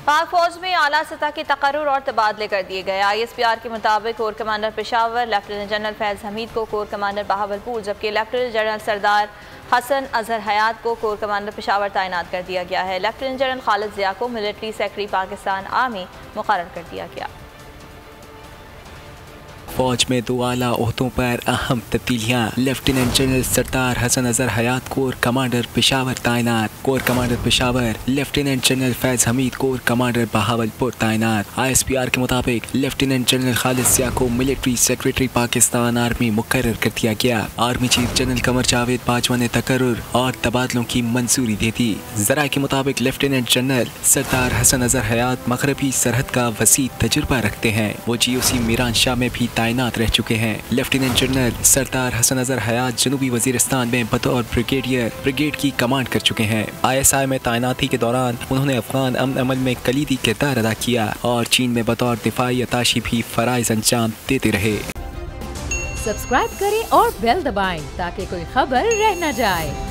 पाक फौज में आला सतह के तकर्रुर और तबादले कर दिए गए। ISPR के मुताबिक corps commander Peshawar lieutenant general Faiz Hameed को कोर कमांडर बहावलपुर, जबकि लेफ्टिनेंट जनरल सरदार हसन अजहर हयात को कोर कमांडर पेशावर तैनात कर दिया गया है। लेफ्टिनेंट जनरल खालिद ज़िया को मिलिट्री सेक्रेटरी पाकिस्तान आर्मी मुकर्रर कर दिया गया। फौज में 2 आला ओहदों पर अहम तब्दीलियाँ। Lieutenant general Sardar Hasan Azhar Hayat corps commander Peshawar तैनात। Corps commander Peshawar lieutenant general Faiz Hameed corps commander Bahawalpur तैनात। ISPR के मुताबिक लेफ्टिनेंट जनरल खालिद ज़िया को मिलिट्री सेक्रेटरी पाकिस्तान आर्मी मुकर्रर कर दिया गया। Army chief general Qamar Javed Bajwa ने तकर्रुर और तबादलों की मंजूरी दे दी। ज़राए के मुताबिक लेफ्टिनेंट जनरल सरदार हसन अजहर हयात मगरबी सरहद का वसी तजुर्बा रखते हैं। वो GOC मीरान शाह में भी तैनात रह चुके हैं। लेफ्टिनेंट जनरल सरदार हसन अजहर हयात जनूबी वजीरिस्तान में बतौर ब्रिगेडियर ब्रिगेड की कमांड कर चुके हैं। ISI में तैनाती के दौरान उन्होंने अफगान अमन अमल में कलीदी किरदार अदा किया और चीन में बतौर दिफाई अताशी भी फराइज अंजाम देते रहे। सब्सक्राइब करें और बेल दबाएं ताकि कोई खबर रह न जाए।